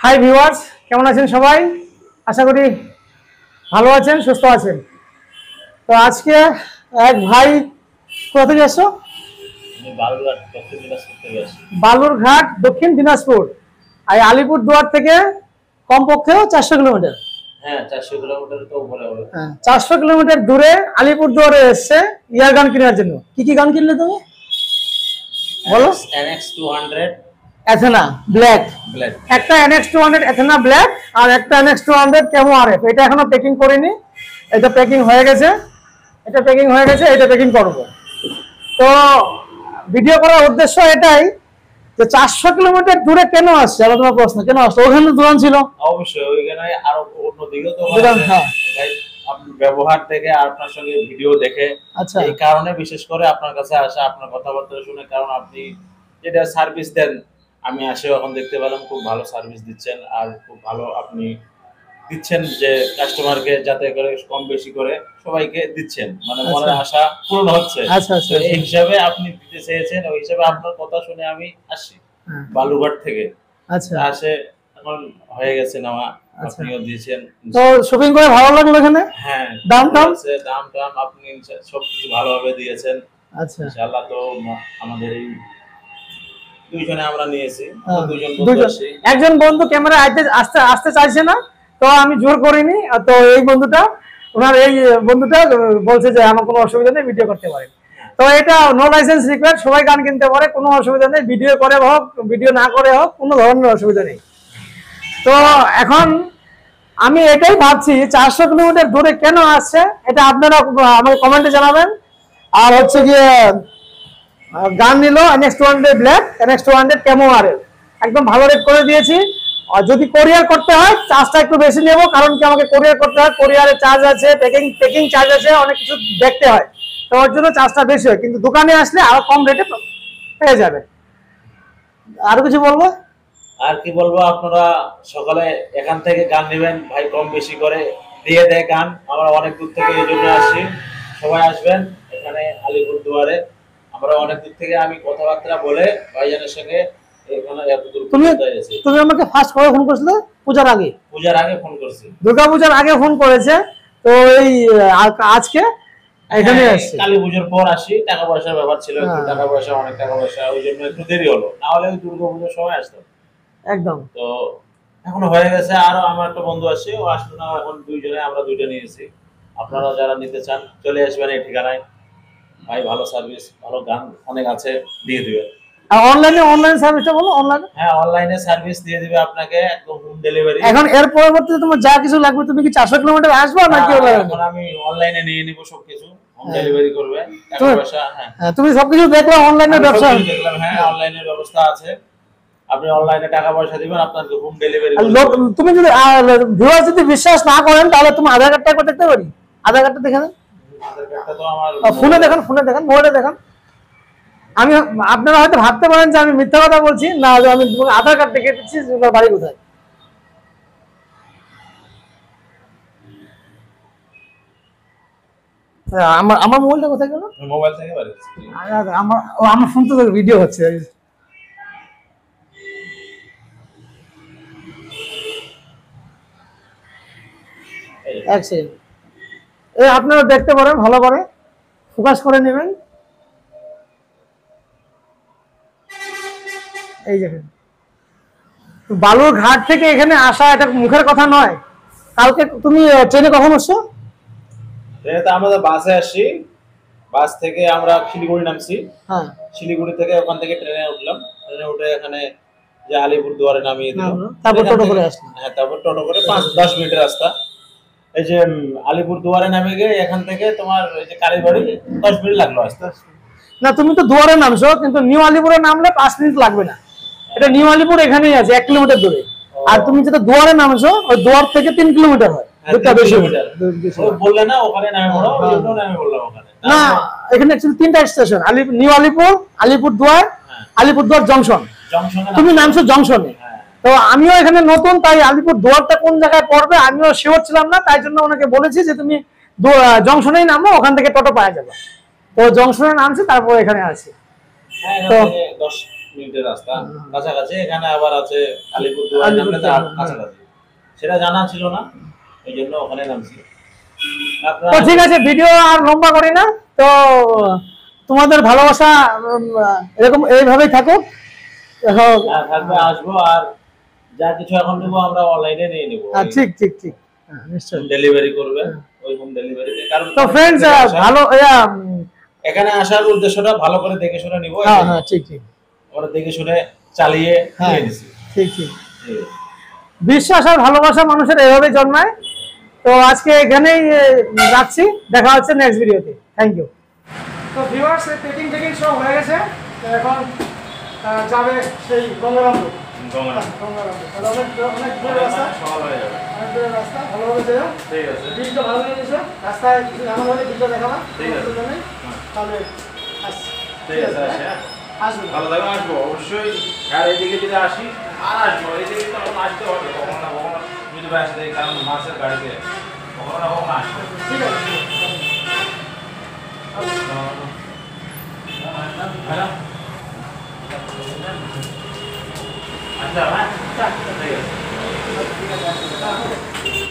Hi viewers, কেমন আছেন সবাই? আশা করি ভালো আছেন, সুস্থ আছেন। তো আজকে এক ভাই কোথা থেকে আসছো? বালুরঘাট দক্ষিণ দিনাজপুর। আর আলিপুরদুয়ার থেকে কমপক্ষেও 400 কিলোমিটার। হ্যাঁ, 400 কিলোমিটার তো উপরে হবে। 400 কিলোমিটার দূরে আলিপুরদুয়ারে এসছে ইয়ার গান কেনার জন্য। কি কি গান কিনলে তুমি বলো? NX 200 এথেনা ব্ল্যাক, একটা NX 200 এথেনা ব্ল্যাক আর একটা NX 200 কেমো RF। এটা এখনো প্যাকিং করিনি, এটা প্যাকিং হয়ে গেছে, এটা প্যাকিং করব। তো ভিডিও করার উদ্দেশ্য এটাই যে 400 কিলোমিটার দূরে কেন আসছে, তোমার প্রশ্ন কেন আসছে? ওখানে দোকান ছিল, অবশ্যই ওইখানে আরো অন্য দিকেও তো হ্যাঁ ভাই, আপনার ব্যবহার থেকে আপনার সঙ্গে ভিডিও দেখে এই কারণে বিশেষ করে আপনার কাছে আসা, আপনার কথাবার্তা শুনে, কারণ আপনি যেটা সার্ভিস দেন আমি আসে এখন দেখতে পেলাম খুব ভালো সার্ভিস দিচ্ছেন আর খুব ভালো আপনি দিচ্ছেন যে কাস্টমারকে যাতে করে কম বেশি করে সবাইকে দিচ্ছেন, মানে মনের আশা পূরণ হচ্ছে। এই হিসাবে আপনি দিতে চেয়েছেন, ওই হিসাবে আপনার কথা শুনে আমি আসি বালুরঘাট থেকে। আসে এখন হয়ে গেছে নেওয়া, আপনিও দিয়েছেন। তো শপিং করে ভালো লাগলো এখানে? হ্যাঁ, দাম আপনি সবকিছু ভালোভাবে দিয়েছেন। ইনশাআল্লাহ। তো আমাদের এই দুইজনে আমরা নিয়েছি, একজন বন্ধু ক্যামেরা আসতে চাইছে না, তো আমি জোর করিনি। তো এই বন্ধুটা বলছে যে আমার কোনো অসুবিধা নেই, ভিডিও করতে পারে। তো এটা নো লাইসেন্স রিকোয়ার্ড, সবাই গান কিনতে পারে, কোনো অসুবিধা নেই। ভিডিও করে হোক ভিডিও না করে হোক কোনো ধরনের অসুবিধা নেই। তো এখন আমি এটাই ভাবছি 400 কিলোমিটার দূরে কেন আসছে, এটা আপনারা আমাকে কমেন্টে জানাবেন। আর হচ্ছে গিয়ে গান নিল NX 200 black, NX 200 chemo RF, একদম ভালো রেট করে দিয়েছি। আর যদি কোরিয়ার করতে হয় চার্জটা একটু বেশি নেব, কারণ কি আমাকে কোরিয়ার করতে হয়, কোরিয়ারের চার্জ আছে, প্যাকিং চার্জ আছে, অনেক কিছু দেখতে হয়, তো ওর জন্য চার্জটা বেশি হয়। কিন্তু দোকানে আসলে আরো কম রেটে পেয়ে যাবে। আর কিছু বলবো? আর কি বলবো, আপনারা সকালে এখান থেকে গান নেবেন, ভাই কম বেশি করে দিয়ে দেয় গান। আমরা অনেক দূর থেকে এই জন্য আসছি, সবাই আসবেন এখানে আলিপুরদুয়ারে। আমরা অনেক দূর থেকে আমি কথাবার্তা বলে ভাইজানের সঙ্গে এখানে এতদূর পৌঁছে গেছি। তুমি আমাকে ফার্স্ট কবে ফোন করেছিলে? পূজার আগে ফোন করছি, দুর্গা পূজার আগে ফোন করেছে। তো এই আজকে এখানে আসছি, কালী পুজোর পর আসি। টাকা পয়সার ব্যাপার ছিল, অনেক টাকা পয়সা, ওই জন্য একটু দেরি হলো, না হলে দুর্গা পুজোর সময় আসতাম একদম। তো এখন হয়ে গেছে। আরো আমার একটা বন্ধু আছে, ও আসলো না, এখন দুইজনে আমরা দুইটা নিয়েছি। আপনারা যারা নিতে চান চলে আসবেন এই ঠিকানায়। ভাই ভালো সার্ভিস, ভালো গান অনেক আছে, দিয়ে দিবেন। আর অনলাইন সার্ভিসটা বলো। হ্যাঁ, অনলাইনে সার্ভিস দিয়ে দিবে আপনাকে, একদম হোম ডেলিভারি। এখন এর পরবর্তীতে তোমার যা কিছু লাগবে, তুমি কি 400 কিলোমিটার আসবে নাকি এখন আমি অনলাইনে নিয়ে নিব সবকিছু, হোম ডেলিভারি করবে, টাকা পয়সা। হ্যাঁ, তুমি সবকিছু দেখলে অনলাইনে ব্যবসা দেখলাম। হ্যাঁ, অনলাইনের ব্যবস্থা আছে, আপনি অনলাইনে টাকা পয়সা দিবেন, আপনাকে হোম ডেলিভারি। তুমি যদি ভিউয়ার যদি বিশ্বাস না করেন তাহলে তুমি আধার কার্ডটা একবার দেখতে পারি। আধার কার্ডটা দেখে দেন, আধার কার্ডটা তো আমার ফোনে দেখেন মোবাইলে দেখেন। আমি আপনারা হয়তো ভাবতে পারেন যে আমি মিথ্যা কথা বলছি, না আমি আধার কার্ড দেখে দিচ্ছি তোমার বাড়ি কোথায়। আমার মোবাইলটা কোথায় গেল? মোবাইল থেকে বাড়ি আমার ফোন তো ভিডিও হচ্ছে। আপনারা দেখতে পারেন, ভালো করে ফোকাস করে নেবেন। এই দেখেন, বালুরঘাট থেকে এখানে আসা এটা মুখের কথা নয়। কালকে তুমি ট্রেনে কখন আসছো? আমরা বাসে আসছি, বাস থেকে আমরা শিলিগুড়ি নামছি। হ্যাঁ, শিলিগুড়ি থেকে ওখান থেকে ট্রেনে উঠলাম, ট্রেনে উঠে এখানে যে আলিপুরদুয়ারে নামিয়ে দিল, তারপর টোটো করে আসলাম। হ্যাঁ, তারপর টোটো করে 5-10 মিনিটের রাস্তা। এই যে আলিপুরদুয়ারে নামে গিয়ে এখান থেকে তোমার এই যে কালীবাড়ি 10 মিনিট লাগলো আসতে। না, তুমি তো দুয়ারে নামছো, কিন্তু নিউ আলিপুরে নামলে 5 মিনিট লাগবে না। এটা নিউ আলিপুর এখানেই আছে, 1 কিলোমিটার দূরে। আর তুমি যেটা দুয়ারে নামছো, ওই দুয়ার থেকে 3 কিলোমিটার হয়। বললে না ওখানে নামে পড়ো, ওই জন্য নামে বললাম ওখানে। না, এখানে অ্যাকচুয়ালি 3টা station, new Alipur, Alipurduar, Alipurduar junction. তুমি নামছো জংশনে। তো আমিও এখানে নতুন, তাই আলিপুরদুয়ারটা কোন জায়গায় পড়বে আমিও শিওর ছিলাম না, তাই জন্য ওনাকে বলেছি যে তুমি জংশনেই নামো, ওখান থেকে টোটো পাওয়া যাবে। তো জংশনে নামছি, তারপর এখানে আছি। তো মিনিটের রাস্তা কাছাকাছি। এখানে আবার আছে আলিপুরদুয়ার নামে কাছাকাছি, সেটা জানা ছিল না, এই জন্য ওখানে নামছি। তো ঠিক আছে, ভিডিও আর লম্বা করি না, তো তোমাদের ভালোবাসা এরকম এইভাবেই থাকুক। থাকবে, আসবো, আর যা কিছু এখন নেবো আমরা অনলাইনে নিয়ে নেবো। ঠিক ঠিক ঠিক, নিশ্চয়ই ডেলিভারি করবে, ওই হোম ডেলিভারিতে। কারণ তো ফ্রেন্ডস ভালো এখানে আসার উদ্দেশ্যটা ভালো করে দেখে শুনে নিব। হ্যাঁ ঠিক ঠিক, আমরা দেখে শুনে চালিয়ে নিয়ে নিছি। ঠিক ঠিক, বিশ্বাস আর ভালোবাসা মানুষের এভাবে জন্মায়। তো আজকে এখানেই রাখছি, দেখা হচ্ছে নেক্সট ভিডিওতে। Thank you. তো ভিউয়ার্স, পেকিং টেকিং সব হয়ে গেছে, এখন যাবে সেই গঙ্গারামপুর। অনেক দূরের রাস্তা, অনেক দূরের রাস্তা, ভালোভাবে যাও। ঠিক আছে, বিলটা ভালো হয়ে গেছে, রাস্তায় কিছু ঝামেলা হলে বিলটা দেখাবা, তাহলে ঠিক আছে, আসবে। ভালো থাকবে, আসবো অবশ্যই। আর এদিকে যদি আসি আর আসবো, এদিকে তো আসতে হবে কখনো না কখনো, যদি আসে দেখি, কারণ মাছের গাড়িতে কখনো না কখনো আসবে। ঠিক আছে, আচ্ছা, ঠিক আছে।